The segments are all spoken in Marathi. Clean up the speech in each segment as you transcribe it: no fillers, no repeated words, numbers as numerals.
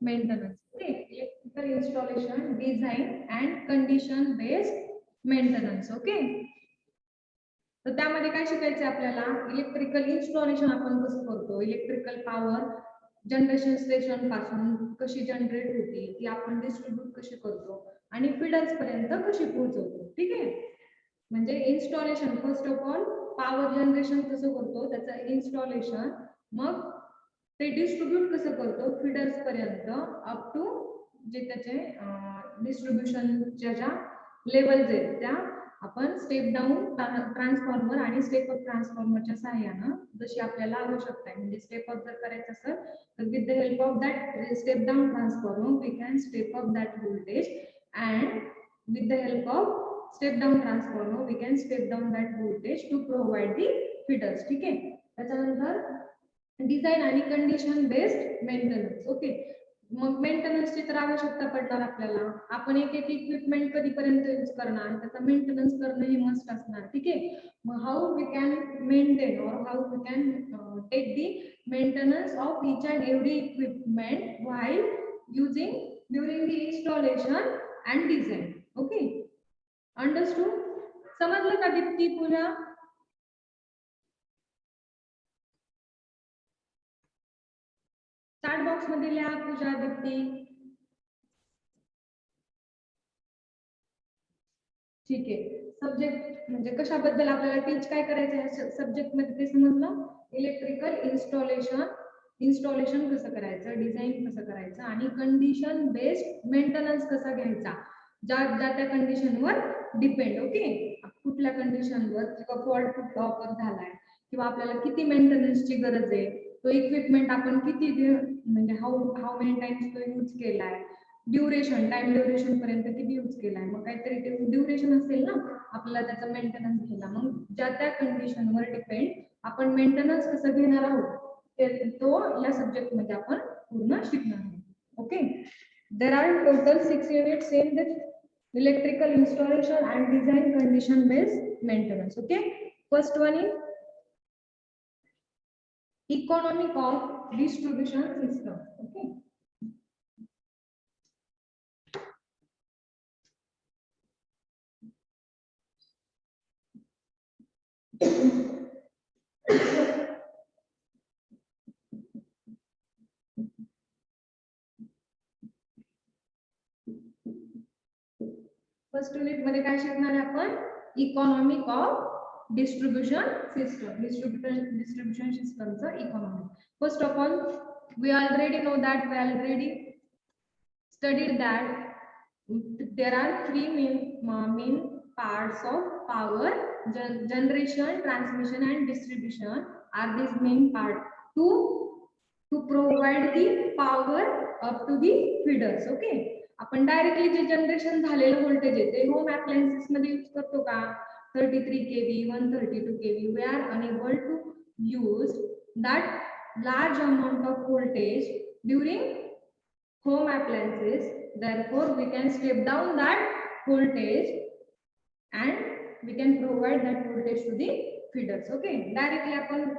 Maintenance. Okay, electrical installation, design and condition based maintenance. Okay, तर त्यामध्ये काय शिकायचं आपल्याला, इलेक्ट्रिकल इन्स्टॉलेशन आपण कसं करतो, इलेक्ट्रिकल पॉवर जनरेशन स्टेशन पासून कशी जनरेट होती, ती आपण डिस्ट्रीब्यूट कशी करतो आणि फीडर्स पर्यंत कशी पोहोचवतो. ठीक आहे, म्हणजे installation first of all power generation कसं करतो त्याचं इन्स्टॉलेशन, मग ते डिस्ट्रीब्यूट कसं करतो फीडर्स पर्यंत अप टू जे त्याचे डिस्ट्रीब्युशनच्या ज्या लेवल्स आहेत त्या आपण स्टेप डाऊन ट्रान्सफॉर्मर आणि स्टेप अप ट्रान्सफॉर्मरच्या सहाय्यानं जशी आपल्याला आवश्यकता आहे, म्हणजे स्टेप अप जर करायचं असेल तर with the help of that step down transformer we can step up that voltage and with the help of step down transformer we can step down that voltage to provide the feeders. ठीक आहे, त्याच्यानंतर डिझाईन आणि कंडिशन बेस्ड मेंटेनन्स. ओके, मग मेंटेनन्सची तर आवश्यकता पडणार आपल्याला, आपण एक एक इक्विपमेंट कधीपर्यंत यूज करणार, त्याचा मेंटेनन्स करणं हे मस्ट असणार. ठीक आहे, मग हाऊ वी कॅन मेंटेन और how we can take the maintenance of each and every equipment while using during the installation and design. Okay, understood? समजलं का दीप्ती, पूजा? चॅट बॉक्स मध्ये लिहा पूजा, दीप्ती. ठीक आहे, सब्जेक्ट म्हणजे कशाबद्दल आपल्याला टीच काय करायचं आहे सब्जेक्ट मध्ये ते समजलं. इलेक्ट्रिकल इन्स्टॉलेशन कसं करायचं, डिझाईन कसं करायचं आणि कंडिशन बेस्ड मेंटेनन्स कसा घ्यायचा, ज्या ज्या त्या कंडिशनवर डिपेंड. ओके, कुठल्या कंडिशनवर किंवा फॉल्ट कुठला ऑफर झालाय किंवा आपल्याला किती मेंटेनन्सची गरज आहे, तो इक्विपमेंट आपण किती म्हणजे हाऊ मेनी टाइम्स तो यूज केलाय, ड्युरेशन टाइम ड्युरेशन पर्यंत किती यूज केलाय, मग काहीतरी ते ड्युरेशन असेल ना आपल्याला त्याचा मेंटेनन्स घ्यायला, मग ज्या त्या कंडिशनवर डिपेंड आपण मेंटेनन्स कसं घेणार आहोत तो या सब्जेक्ट मध्ये आपण पूर्ण शिकणार आहोत. Okay, there are total 6 units in the electrical installation and design condition based maintenance. Okay, first one is economic of distribution system. Okay, first unit मध्ये काय शिकणार आहे आपण, economic of distribution system, distribution सिस्टमचं economic. First of all we already know that we already studied that there are three main parts of power generation, transmission and distribution are these main part to provide the power up to the feeders. Okay, आपण डायरेक्टली जे जनरेशन झालेलं व्होल्टेज आहे ते होम अप्लायन्सेस मध्ये यूज करतो का, 33 kV 132 kV we are unable to use that large amount of voltage during home appliances, therefore we can step down that voltage and we can provide that voltage to the feeders. Okay, directly आपण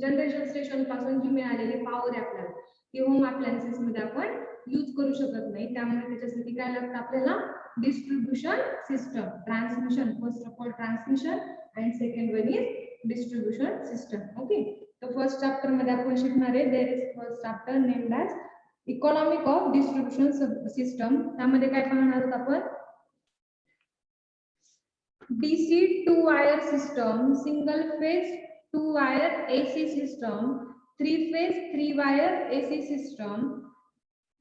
जनरेशन स्टेशन पासून जी मिळालेली पॉवर आहे आपल्याला ती होम अप्लायन्सेस मध्ये आपण यूज करू शकत नाही, त्यामुळे त्याच्यासाठी काय लागतं आपल्याला, distribution system, transmission, first of all transmission and second one is distribution system. Okay, तर फर्स्ट चॅप्टर मध्ये आपण शिकणार आहे, there is first chapter named as economic of distribution system. त्यामध्ये काय पाहणार आहोत आपण, DC 2-wire system, single phase 2-wire AC system, 3-phase 3-wire AC system,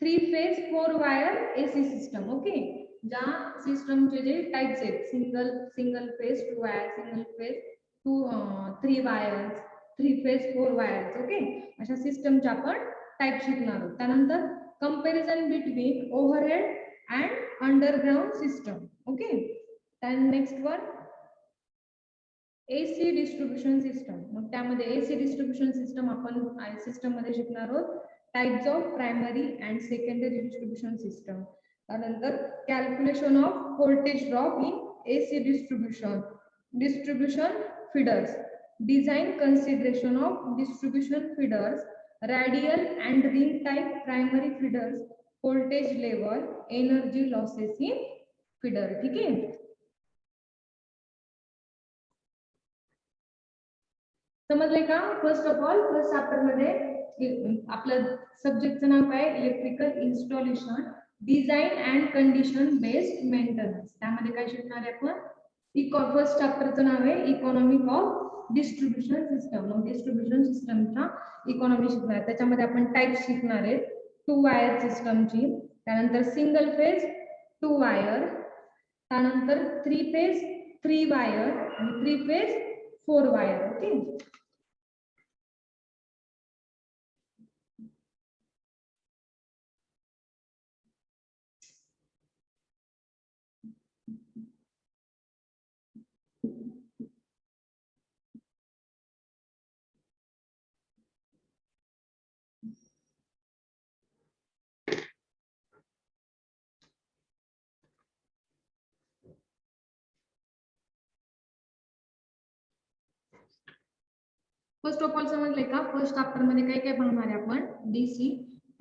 3-phase 4-wire AC system. Okay, ज्या सिस्टमचे जे टाइप्स आहेत, single phase 2-wire, single phase 3 wires, 3 phase 4 wires. Okay, अशा सिस्टमचे आपण टाइप शिकणार आहोत. त्यानंतर comparison between overhead and underground system. Okay, then next one AC distribution system. मग त्यामध्ये AC डिस्ट्रीब्युशन सिस्टम आपण सिस्टम मध्ये शिकणार आहोत, types of primary and secondary distribution system. त्यानंतर calculation of voltage drop in AC distribution, distribution feeders, design consideration of distribution feeders, radial and ring type primary feeders, voltage level, energy losses in feeder. ठीक आहे. समजले का? First of all first chapter मध्ये आपलं सब्जेक्टचं नाव काय? Electrical installation, design and condition based maintenance. त्यामध्ये काय शिकणार आहे आपण? फर्स्ट चॅप्टरचं नाव आहे इकॉनॉमिक ऑफ डिस्ट्रीब्युशन सिस्टम. मग डिस्ट्रीब्युशन सिस्टमचा इकॉनॉमी शिकणार. त्याच्यामध्ये आपण टाइप शिकणार आहेत 2 वायर सिस्टमची, त्यानंतर सिंगल फेज 2 वायर, त्यानंतर 3 फेज 3 वायर आणि 3 phase 4 wire. Okay. First of all समजले का? फर्स्ट चॅप्टर मध्ये काय काय पाहणार आहे आपण? DC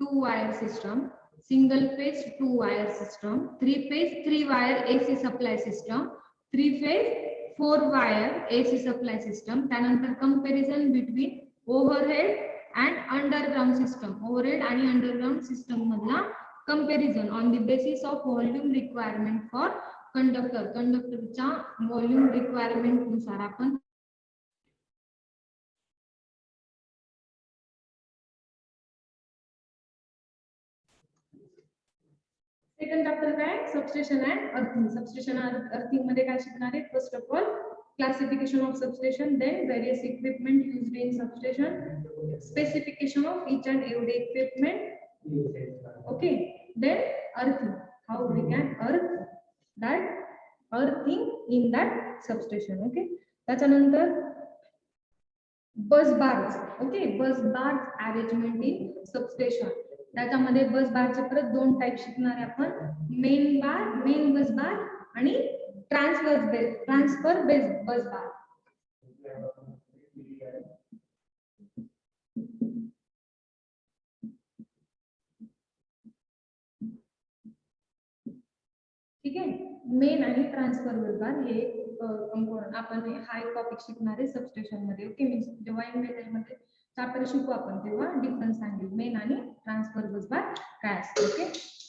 2 wire system, single phase 2 wire system, 3 phase 3 wire AC supply system, 3 phase 4 wire AC supply system, त्यानंतर comparison between overhead and underground system. Overhead आणि अंडरग्राउंड सिस्टम मधला comparison on the basis of volume requirement for conductor. कंडक्टरच्या व्हॉल्यूम रिक्वायरमेंट नुसार आपण सेकंड चॅप्टर काय? Substation and earthing. Substation earthing मध्ये काय शिकणार आहे? First of all classification of substation, then various equipment used in substation, specification of each and every equipment. Okay. Then earthing, how we can earthing in that substation. Okay. त्याच्यानंतर bus bars. Okay. Bus bars arrangement in substation. त्याच्यामध्ये बस बारचे परत 2 टाइप शिकणार आहे आपण, मेन बस बार आणि ट्रान्सफर बेस्ड बस बार. ठीक आहे. मेन आणि ट्रान्सफर बस बार हे कंपोनंट आपण हा एक टॉपिक शिकणार आहे सबस्टेशन मध्ये. ओके. मीन्स जेव्हा इन मध्ये चॅप्टर शिकू आपण तेव्हा डिफरन्स सांगेल मेन आणि ट्रान्सफर बस बार काय असते. ओके.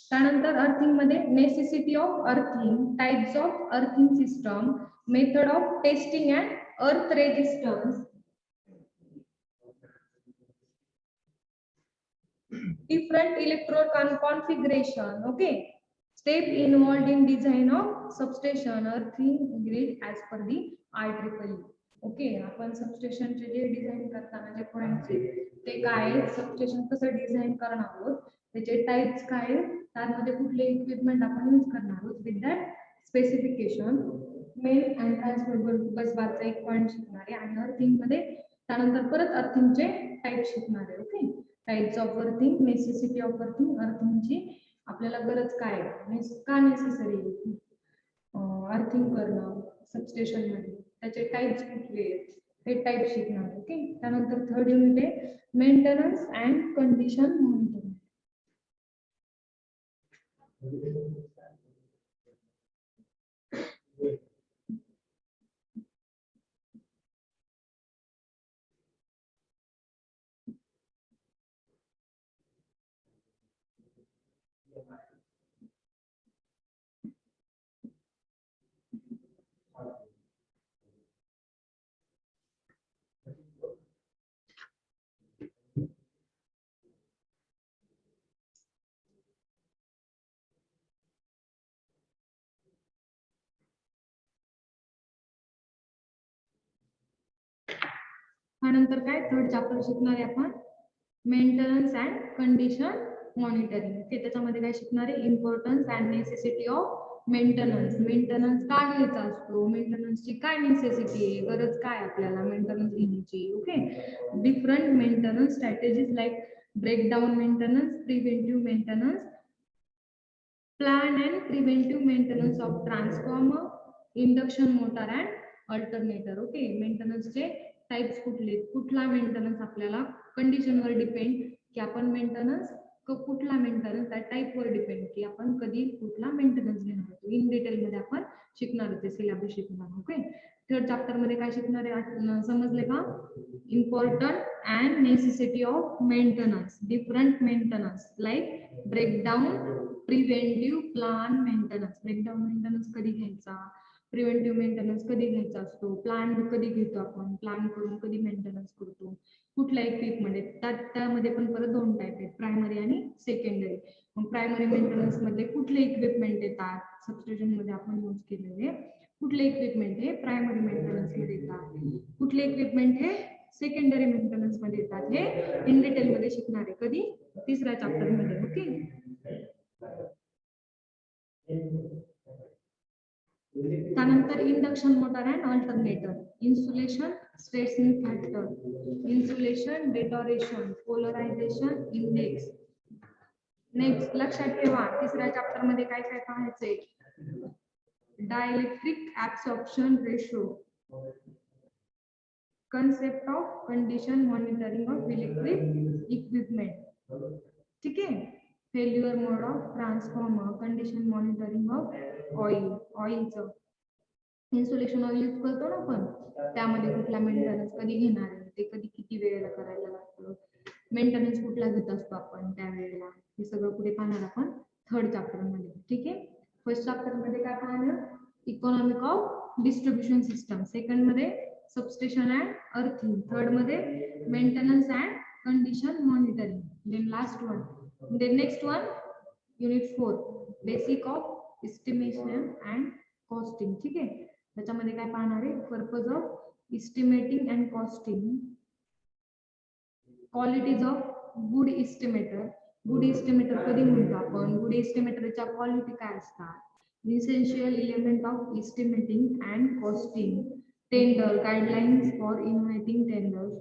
त्यानंतर अर्थिंग मध्ये necessity of earthing, types of earthing system, method of testing and अर्थ resistance, different electrode configuration. Okay. Step involved in design of substation earthing grid as per the IEEE. Okay. आपण सबस्टेशनचे जे डिझाईन करताना जे पॉइंट्स ते काय, सबस्टेशन कसं डिझाईन करणार आहोत, त्याचे टाइप्स काय, त्यामध्ये कुठले इक्विपमेंट आपण यूज करणार आहोत, with that specification, main and transfer bus बारचा एक पॉइंट शिकणार आहे आणि अर्थिंग मध्ये त्यानंतर परत अर्थिंगचे टाइप शिकणार आहे. Okay. Types of earthing, necessity of earthing, अर्थिंगची आपल्याला गरज काय, का नेसेसरी अर्थिंग करणं सबस्टेशन मध्ये, त्याचे टाइप्स कुठले हे टाइप शिकणार. ओके. त्यानंतर थर्ड युनिट आहे मेंटेनन्स अँड कंडिशन मॉनिटरिंग. त्यानंतर काय थर्ड चॅप्टर शिकणार आहे आपण मेंटेनन्स अँड कंडिशन मॉनिटरिंग. ते त्याच्यामध्ये काय शिकणार आहे? Importance and necessity of maintenance. Maintenance का घ्यायचा असतो, मेंटेनन्सची काय नेसेसिटी आहे, गरज काय आपल्याला मेंटेनन्स घेण्याची. Okay. Different maintenance strategies like breakdown maintenance, preventive maintenance, plan and preventive maintenance of transformer, induction motor and alternator. Okay. मेंटेनन्सचे टाइप्स कुठले, कुठला मेंटेनन्स आपल्याला कंडिशनवर डिपेंड की आपण मेंटेनन्स कुठला मेंटेनन्स त्या टाईपवर डिपेंड की आपण कधी कुठला मेंटेनन्स घेणार होतो. इन डिटेल मध्ये आपण शिकणार होते, सिलेबस शिकणार. ओके, थर्ड चॅप्टर मध्ये काय शिकणार आहे समजले का? Important and necessity of maintenance, different maintenance like breakdown, preventive, plan maintenance. Breakdown maintenance कधी घ्यायचा, प्रिव्हेंटिव्ह मेंटेनन्स कधी घ्यायचा असतो, प्लान कधी घेतो आपण, प्लान करून कधी मेंटेनन्स करतो, कुठल्या इक्विपमध्ये. त्यामध्ये पण परत दोन टाईप आहेत, प्रायमरी आणि सेकंडरी. मग प्रायमरी मेंटेनन्स मध्ये कुठले इक्विपमेंट येतात, सबस्टेशन मध्ये आपण यूज केलेले कुठले इक्विपमेंट हे प्रायमरी मेंटेनन्स मध्ये येतात, कुठले इक्विपमेंट हे सेकंडरी मेंटेनन्स मध्ये येतात, हे इन डिटेल मध्ये शिकणार आहे. कधी? तिसऱ्या चॅप्टर मध्ये. ओके, त्यानंतर induction motor and alternator, insulation, stressing factor, insulation, deterioration, polarization index. Next लक्षात ठेवा, तिसऱ्या चॅप्टर मध्ये काय काय पाहायचंय? Dielectric absorption ratio, concept of condition monitoring of electric equipment. ठीक है, failure mode of transformer, condition monitoring of ऑइलचं इन्सुलेशन ऑइल यूज करतो ना आपण, त्यामध्ये कुठला मेंटेनन्स कधी घेणार आहे, ते कधी किती वेळेला करायला लागतं, मेंटेनन्स कुठला घेत असतो आपण त्या वेळेला, हे सगळं कुठे पाहणार आपण? थर्ड चॅप्टर मध्ये. ठीक आहे, फर्स्ट चॅप्टर मध्ये काय पाहणार? Economic of distribution system, second मध्ये सबस्टेशन अँड अर्थिंग, थर्ड मध्ये maintenance and condition monitoring, then last one, then next one unit 4 basic of estimation and costing. ठीक आहे, त्याच्यामध्ये काय पाहणार आहे? Purpose of estimating and costing, qualities of good estimator. Good estimator कधी म्हणतो आपण? गुड एस्टिमेटरच्या क्वालिटी काय असतात? Essential element of estimating and costing, tender guidelines for inviting tenders,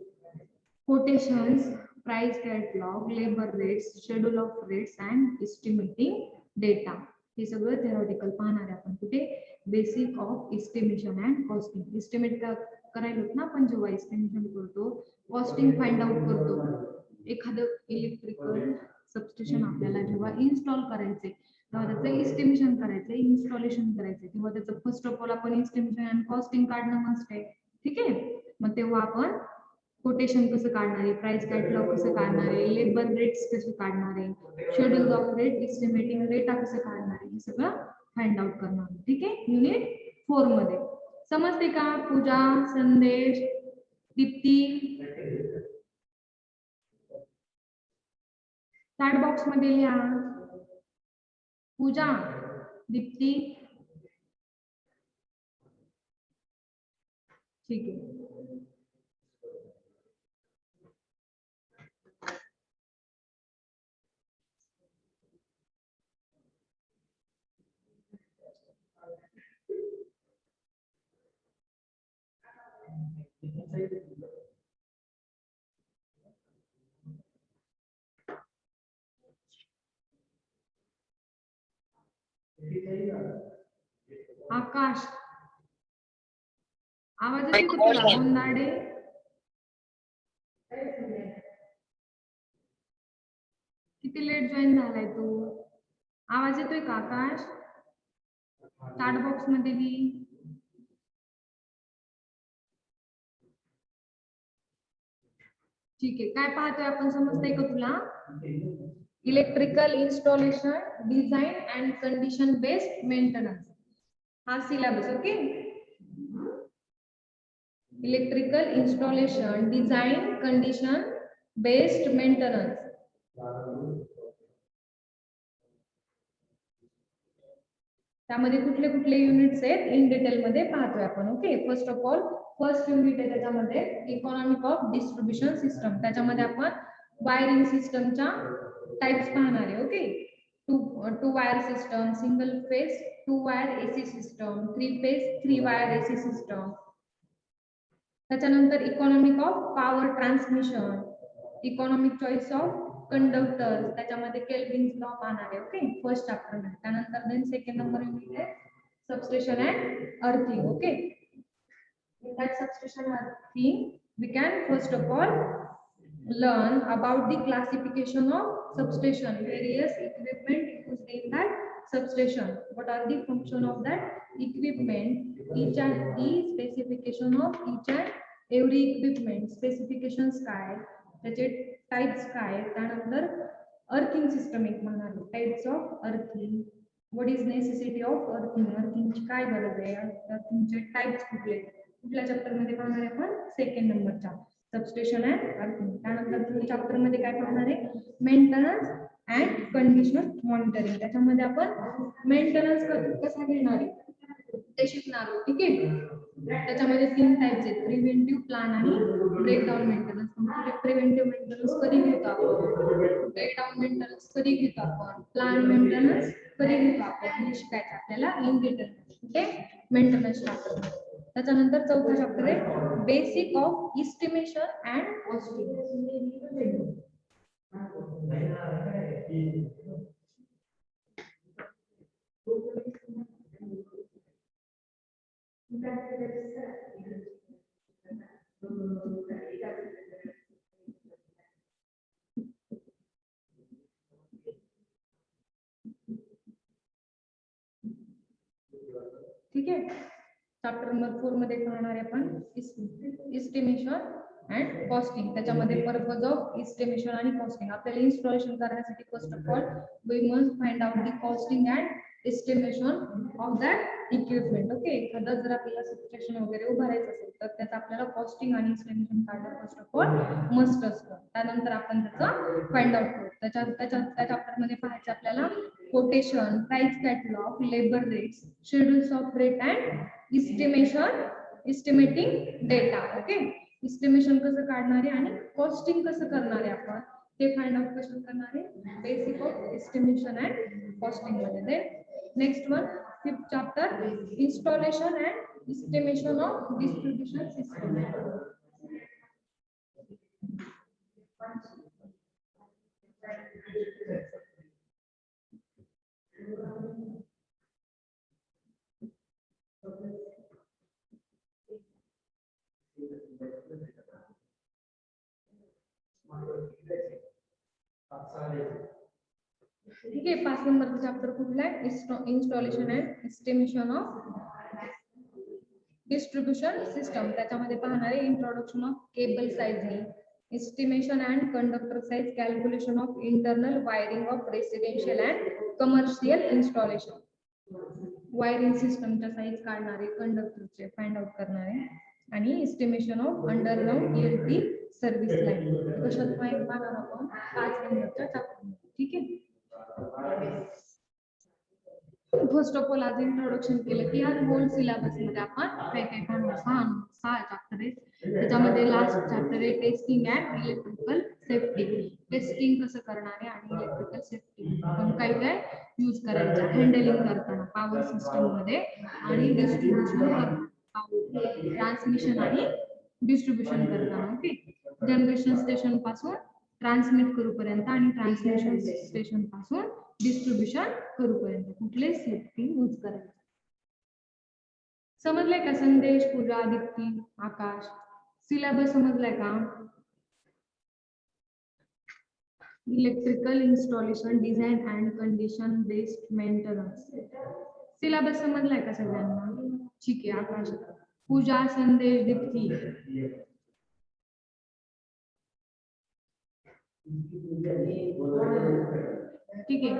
quotations, price catalog, labor rates, schedule of rates and estimating data. हे सगळं theoretical पाहणार आहे आपण कुठे? Basic of estimation and costing. Estimate करायला ना आपण जेव्हा एस्टिमेशन करतो, कॉस्टिंग फाइंड आउट करतो. एखादं इलेक्ट्रिकल सबस्टेशन आपल्याला जेव्हा इन्स्टॉल करायचे तेव्हा त्याचं एस्टिमेशन करायचं, इन्स्टॉलेशन करायचं, तेव्हा त्याचं फर्स्ट ऑफ ऑल आपण एस्टिमेशन अँड कॉस्टिंग काढणं मस्ट आहे. ठीक आहे, मग तेव्हा आपण कोटेशन कसं काढणार आहे, प्राइस कॅटलॉग कसं काढणार आहे, लेबर रेट्स कसे काढणार आहे, schedule of rate, estimating data कसं काढणार आहे, हे सगळं फाइंड आउट करणार आहे. ठीक आहे, युनिट 4 मध्ये. समजते का? पूजा, संदेश, दीप्ती, चॅट बॉक्स मध्ये लिहा. पूजा, दीप्ती, ठीक आहे. आकाश, आवाज येतो का तुला? गोंदाडे, किती लेट जॉईन झालाय तू? आवाज येतोय का आकाश? चॅट बॉक्स मध्ये लिही. ठीक आहे, काय पाहतोय आपण? समजतंय का तुला? Electrical installation, design and condition based maintenance, हा syllabus. Okay, electrical installation, design, condition based maintenance. त्यामध्ये कुठले कुठले युनिट्स आहेत इन डिटेल मध्ये पाहतोय आपण. Okay, first of all first unit आहे त्याच्यामध्ये इकॉनॉमिक ऑफ डिस्ट्रीब्युशन सिस्टम. त्याच्यामध्ये आपण वायरिंग सिस्टमच्या टाइप्स पाहणार आहे. Okay, two wire system, single phase 2 wire AC system, 3 phase 3 wire AC system. त्याच्यानंतर economic of power transmission, economic choice of conductor, त्याच्यामध्ये केल्विन्स लॉ पाहणार आहे. ओके, फर्स्ट चॅप्टर मध्ये. त्यानंतर देन सेकंड नंबर युनिट आहे substation and earthing. Okay, in that substation earthing we can first of all learn about the classification of substation, various equipment used in that substation. What are the function of that equipment? Each and the specification of each and every equipment. Specifications काय, त्याचे टाइप्स काय, त्यानंतर अर्थिंग सिस्टम एक म्हणणार, types of earthing. What is necessity of earthing, अर्थिंगची काय गरज आहे, अर्थिंगचे टाइप्स कुठले, कुठल्या चॅप्टर मध्ये पाहणार आहे आपण, सेकंड नंबरच्या सबस्टेशन अँड अर्थिंग. त्यानंतर चॅप्टर मध्ये काय पाहणार आहे, मेंटेनन्स अँड कंडिशन मॉनिटरिंग. त्याच्यामध्ये आपण मेंटेनन्स कसा घेणार आहे ते शिकणार आहोत. ठीक आहे, त्याच्यामध्ये 3 टाइप्स आहेत, प्रिव्हेंटिव्ह, प्लॅन आणि ब्रेकडाऊन मेंटेनन्स. प्रिव्हेंटिव्ह मेंटेनन्स कधी घेतो आपण, ब्रेकडाऊन मेंटेनन्स कधी घेतो आपण, प्लॅन मेंटेनन्स कधी घेतो आपण, हे शिकायचं आपल्याला in detail. Okay, maintenance chapter. त्याच्यानंतर चौथा चॅप्टर आहे basic of estimation and costing. ठीक आहे, चॅप्टर नंबर 4 मध्ये पाहणार आहे आपण इस्टिमेशन अँड कॉस्टिंग. त्याच्यामध्ये पर्पज ऑफ इस्टिमेशन आणि कॉस्टिंग. आपल्याला इन्स्टॉलेशन करण्यासाठी first of all we must find out the costing and estimation of that equipment. Okay, एखादा जर आपल्याला सबस्टेशन वगैरे उभारायचं असेल तर त्याचं आपल्याला कॉस्टिंग आणि एस्टिमेशन काढणं फर्स्ट ऑफ ऑल मस्ट असतं. त्यानंतर आपण त्याचं फाइंड आउट करू. त्या चॅप्टर मध्ये पाहायचं आपल्याला quotation, price catalog, labour rates, schedules of rate and estimating data. Okay, estimation कसं काढणार आहे आणि कॉस्टिंग कसं करणार आहे आपण ते फाइंड आउट कसं करणार आहे, basic of estimation and costing मध्ये. Next one, 5th chapter, installation and estimation of distribution system. ठीक आहे, 5 नंबरचा चॅप्टर कुठला आहे, installation and estimation of distribution system. त्याच्यामध्ये पाहणार आहे introduction of cable sizing, estimation and conductor size, calculation of internal wiring of residential and commercial installation. Wiring सिस्टमच्या साइज काढणार आहे, कंडक्टरचे फाइंड आउट करणार आहे आणि estimation of underground ELT service line. कशात पाहणार आपण 5 नंबरच्या चॅप्टर. ठीक आहे, फर्स्ट ऑफ ऑल आज इंट्रोडक्शन केलं की आज होल सिलेबस मध्ये आपण काय काय पाहणार, 6 चॅप्टर आहेत. त्याच्यामध्ये लास्ट चॅप्टर आहे testing and electrical safety. Testing कसं करणार आहे आणि इलेक्ट्रिकल सेफ्टी आपण काय काय यूज करायचं हँडलिंग करताना पॉवर सिस्टम मध्ये आणि डिस्ट्रीब्युशन करताना, ट्रान्समिशन आणि डिस्ट्रीब्युशन करताना. ओके, जनरेशन स्टेशन पासून ट्रान्समिट करूपर्यंत आणि ट्रान्समिशन स्टेशन पासून डिस्ट्रीब्युशन करूपर्यंत कुठले सेफ्टी यूज करायचे. समजलंय का संदेश, पूजा, दीप्ती, आकाश? सिलेबस समजलाय का? Electrical installation, design and condition based maintenance. Syllabus समजलाय का सगळ्यांना? ठीक आहे, आकाश, पूजा, संदेश, दीप्ती. ठीक आहे,